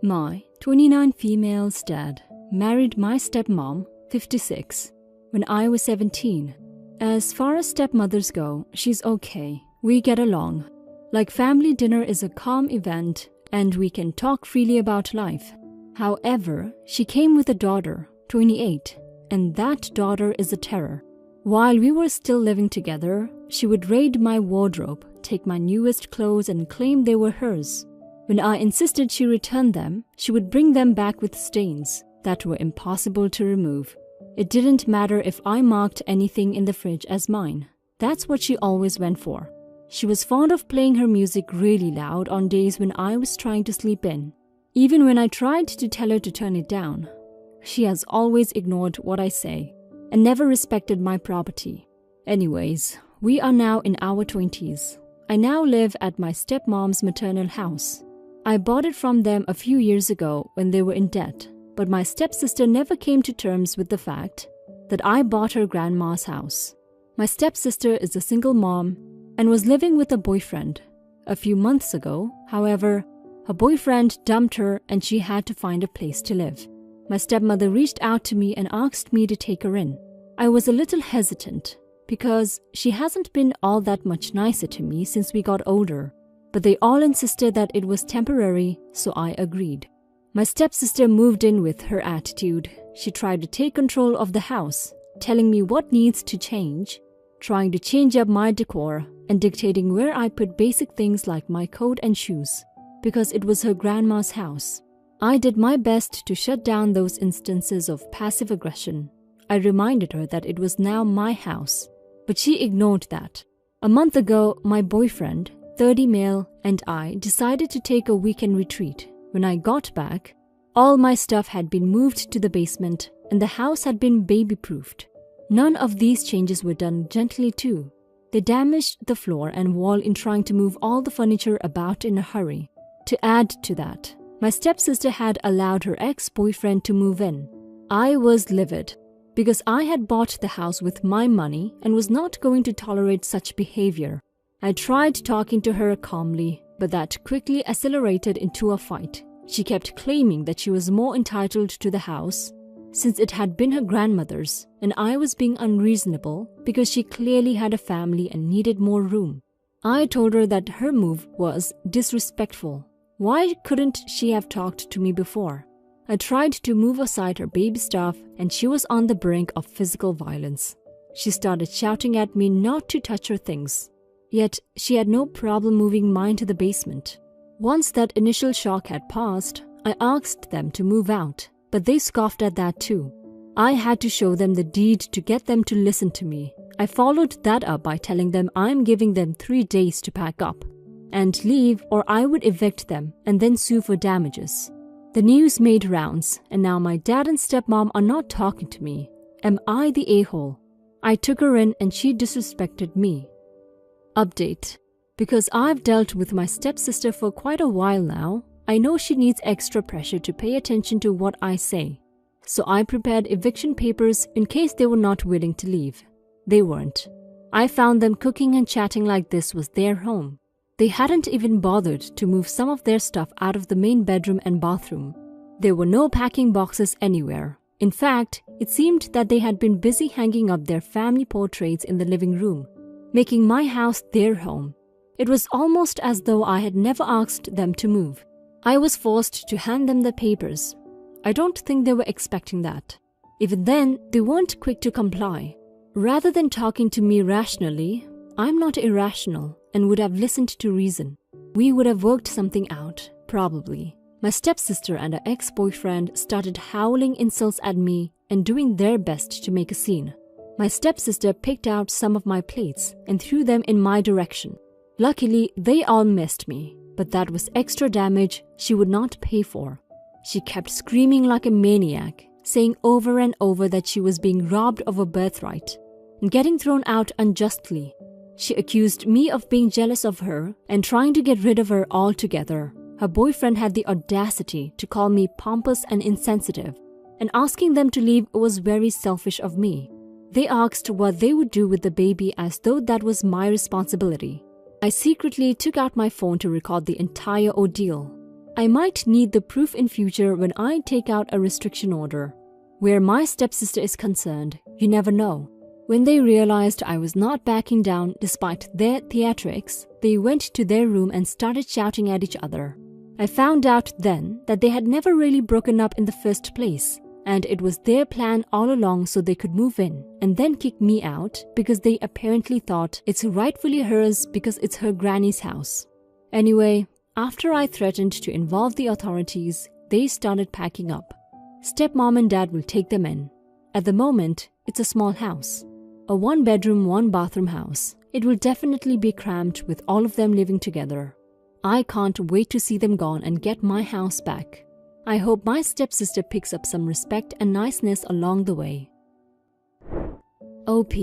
My 29 female's dad married my stepmom, 56, when I was 17. As far as stepmothers go, she's okay. We get along. Like family dinner is a calm event and we can talk freely about life. However, she came with a daughter, 28, and that daughter is a terror. While we were still living together, she would raid my wardrobe, take my newest clothes and claim they were hers. When I insisted she return them, she would bring them back with stains that were impossible to remove. It didn't matter if I marked anything in the fridge as mine. That's what she always went for. She was fond of playing her music really loud on days when I was trying to sleep in. Even when I tried to tell her to turn it down, she has always ignored what I say and never respected my property. Anyways, we are now in our 20s. I now live at my stepmom's maternal house. I bought it from them a few years ago when they were in debt, but my stepsister never came to terms with the fact that I bought her grandma's house. My stepsister is a single mom and was living with a boyfriend. A few months ago, however, her boyfriend dumped her and she had to find a place to live. My stepmother reached out to me and asked me to take her in. I was a little hesitant because she hasn't been all that much nicer to me since we got older. But they all insisted that it was temporary, so I agreed. My stepsister moved in with her attitude. She tried to take control of the house, telling me what needs to change, trying to change up my decor, and dictating where I put basic things like my coat and shoes, because it was her grandma's house. I did my best to shut down those instances of passive aggression. I reminded her that it was now my house, but she ignored that. A month ago, my boyfriend, 30 male, and I decided to take a weekend retreat. When I got back, all my stuff had been moved to the basement and the house had been baby-proofed. None of these changes were done gently too. They damaged the floor and wall in trying to move all the furniture about in a hurry. To add to that, my stepsister had allowed her ex-boyfriend to move in. I was livid because I had bought the house with my money and was not going to tolerate such behavior. I tried talking to her calmly, but that quickly accelerated into a fight. She kept claiming that she was more entitled to the house since it had been her grandmother's, and I was being unreasonable because she clearly had a family and needed more room. I told her that her move was disrespectful. Why couldn't she have talked to me before? I tried to move aside her baby stuff and she was on the brink of physical violence. She started shouting at me not to touch her things. Yet, she had no problem moving mine to the basement. Once that initial shock had passed, I asked them to move out, but they scoffed at that too. I had to show them the deed to get them to listen to me. I followed that up by telling them I'm giving them 3 days to pack up and leave or I would evict them and then sue for damages. The news made rounds and now my dad and stepmom are not talking to me. Am I the a-hole? I took her in and she disrespected me. Update. Because I've dealt with my stepsister for quite a while now, I know she needs extra pressure to pay attention to what I say. So I prepared eviction papers in case they were not willing to leave. They weren't. I found them cooking and chatting like this was their home. They hadn't even bothered to move some of their stuff out of the main bedroom and bathroom. There were no packing boxes anywhere. In fact, it seemed that they had been busy hanging up their family portraits in the living room, making my house their home. It was almost as though I had never asked them to move. I was forced to hand them the papers. I don't think they were expecting that. Even then, they weren't quick to comply. Rather than talking to me rationally, I'm not irrational and would have listened to reason. We would have worked something out, probably. My stepsister and her ex-boyfriend started howling insults at me and doing their best to make a scene. My stepsister picked out some of my plates and threw them in my direction. Luckily, they all missed me, but that was extra damage she would not pay for. She kept screaming like a maniac, saying over and over that she was being robbed of her birthright and getting thrown out unjustly. She accused me of being jealous of her and trying to get rid of her altogether. Her boyfriend had the audacity to call me pompous and insensitive, and asking them to leave was very selfish of me. They asked what they would do with the baby as though that was my responsibility. I secretly took out my phone to record the entire ordeal. I might need the proof in future when I take out a restriction order. Where my stepsister is concerned, you never know. When they realized I was not backing down despite their theatrics, they went to their room and started shouting at each other. I found out then that they had never really broken up in the first place, and it was their plan all along so they could move in and then kick me out because they apparently thought it's rightfully hers because it's her granny's house. Anyway, after I threatened to involve the authorities, they started packing up. Stepmom and dad will take them in. At the moment, it's a small house. A 1-bedroom, 1-bathroom house. It will definitely be cramped with all of them living together. I can't wait to see them gone and get my house back. I hope my stepsister picks up some respect and niceness along the way. OP,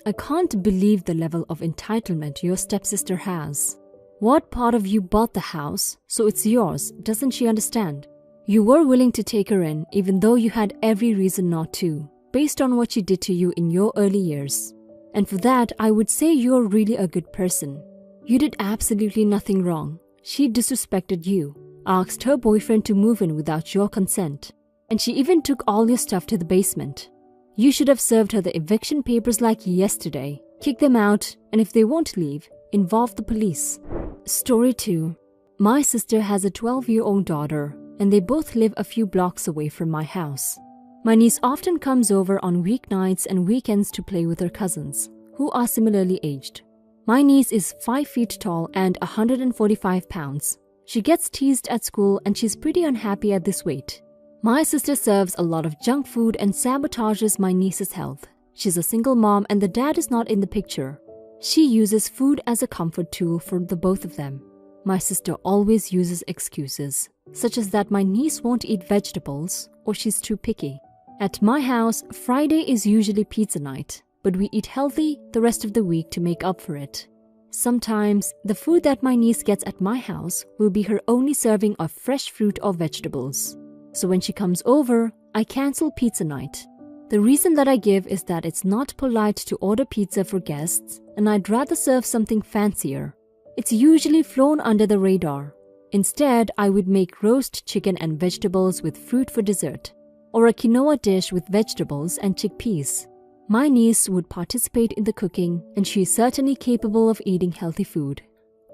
I can't believe the level of entitlement your stepsister has. What part of you bought the house, so it's yours, doesn't she understand? You were willing to take her in even though you had every reason not to, based on what she did to you in your early years. And for that, I would say you're really a good person. You did absolutely nothing wrong. She disrespected you, asked her boyfriend to move in without your consent, and she even took all your stuff to the basement. You should have served her the eviction papers like yesterday, kick them out, and if they won't leave, involve the police. Story 2. My sister has a 12-year-old daughter, and they both live a few blocks away from my house. My niece often comes over on weeknights and weekends to play with her cousins, who are similarly aged. My niece is 5 feet tall and 145 pounds. She gets teased at school and she's pretty unhappy at this weight. My sister serves a lot of junk food and sabotages my niece's health. She's a single mom and the dad is not in the picture. She uses food as a comfort tool for the both of them. My sister always uses excuses, such as that my niece won't eat vegetables or she's too picky. At my house, Friday is usually pizza night, but we eat healthy the rest of the week to make up for it. Sometimes, the food that my niece gets at my house will be her only serving of fresh fruit or vegetables. So when she comes over, I cancel pizza night. The reason that I give is that it's not polite to order pizza for guests, and I'd rather serve something fancier. It's usually flown under the radar. Instead, I would make roast chicken and vegetables with fruit for dessert, or a quinoa dish with vegetables and chickpeas. My niece would participate in the cooking, and she is certainly capable of eating healthy food.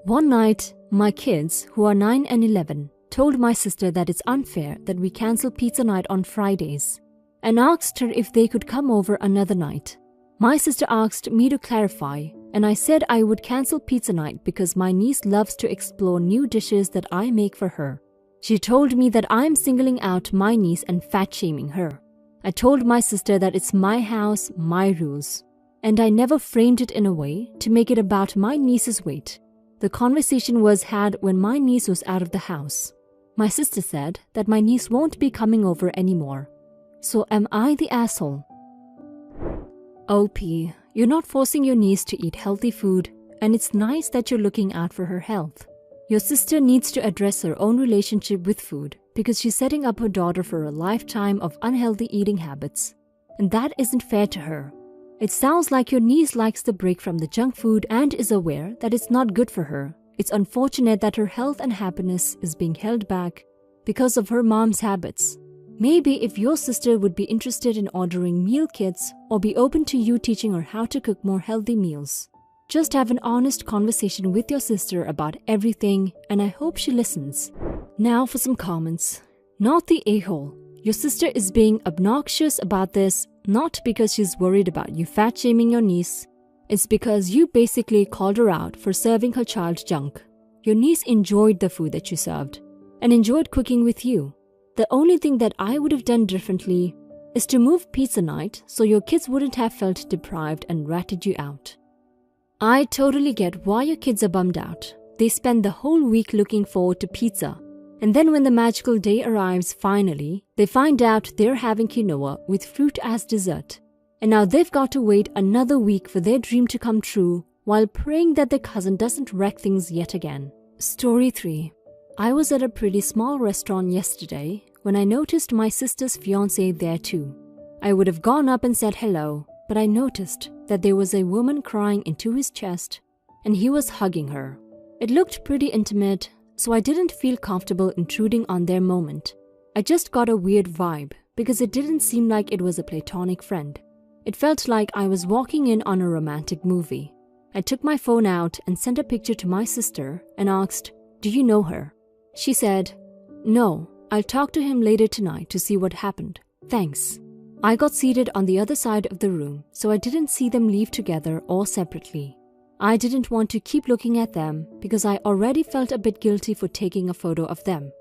One night, my kids, who are 9 and 11, told my sister that it's unfair that we cancel pizza night on Fridays, and asked her if they could come over another night. My sister asked me to clarify, and I said I would cancel pizza night because my niece loves to explore new dishes that I make for her. She told me that I'm singling out my niece and fat-shaming her. I told my sister that it's my house, my rules, and I never framed it in a way to make it about my niece's weight. The conversation was had when my niece was out of the house. My sister said that my niece won't be coming over anymore. So am I the asshole? OP, you're not forcing your niece to eat healthy food, and it's nice that you're looking out for her health. Your sister needs to address her own relationship with food because she's setting up her daughter for a lifetime of unhealthy eating habits, and that isn't fair to her. It sounds like your niece likes the break from the junk food and is aware that it's not good for her. It's unfortunate that her health and happiness is being held back because of her mom's habits. Maybe if your sister would be interested in ordering meal kits or be open to you teaching her how to cook more healthy meals. Just have an honest conversation with your sister about everything, and I hope she listens. Now for some comments. Not the a-hole. Your sister is being obnoxious about this, not because she's worried about you fat-shaming your niece. It's because you basically called her out for serving her child junk. Your niece enjoyed the food that you served and enjoyed cooking with you. The only thing that I would have done differently is to move pizza night so your kids wouldn't have felt deprived and ratted you out. I totally get why your kids are bummed out. They spend the whole week looking forward to pizza, and then when the magical day arrives finally, they find out they're having quinoa with fruit as dessert. And now they've got to wait another week for their dream to come true while praying that their cousin doesn't wreck things yet again. Story 3. I was at a pretty small restaurant yesterday when I noticed my sister's fiancé there too. I would have gone up and said hello, but I noticed that there was a woman crying into his chest and he was hugging her. It looked pretty intimate, so I didn't feel comfortable intruding on their moment. I just got a weird vibe because it didn't seem like it was a platonic friend. It felt like I was walking in on a romantic movie. I took my phone out and sent a picture to my sister and asked, "Do you know her?" She said, "No, I'll talk to him later tonight to see what happened. Thanks." I got seated on the other side of the room, so I didn't see them leave together or separately. I didn't want to keep looking at them because I already felt a bit guilty for taking a photo of them.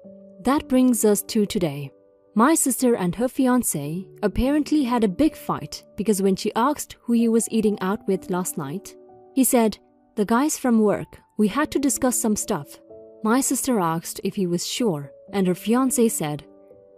That brings us to today. My sister and her fiancé apparently had a big fight because when she asked who he was eating out with last night, he said, "The guys from work, we had to discuss some stuff." My sister asked if he was sure, and her fiancé said,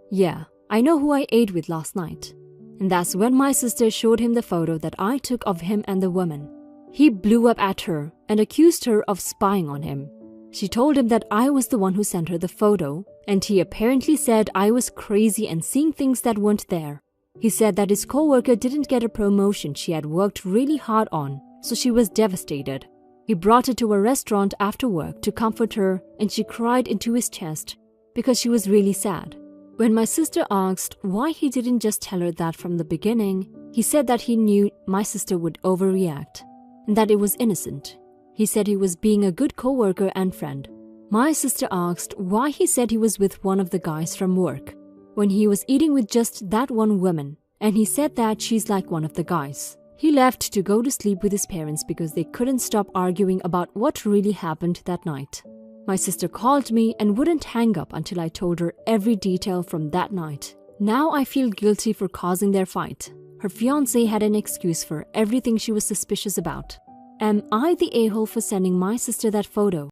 "Yeah, I know who I ate with last night." And that's when my sister showed him the photo that I took of him and the woman. He blew up at her and accused her of spying on him. She told him that I was the one who sent her the photo, and he apparently said I was crazy and seeing things that weren't there. He said that his co-worker didn't get a promotion she had worked really hard on, so she was devastated. He brought her to a restaurant after work to comfort her, and she cried into his chest because she was really sad. When my sister asked why he didn't just tell her that from the beginning, he said that he knew my sister would overreact and that it was innocent. He said he was being a good co-worker and friend. My sister asked why he said he was with one of the guys from work when he was eating with just that one woman, and he said that she's like one of the guys. He left to go to sleep with his parents because they couldn't stop arguing about what really happened that night. My sister called me and wouldn't hang up until I told her every detail from that night. Now I feel guilty for causing their fight. Her fiancé had an excuse for everything she was suspicious about. Am I the a-hole for sending my sister that photo?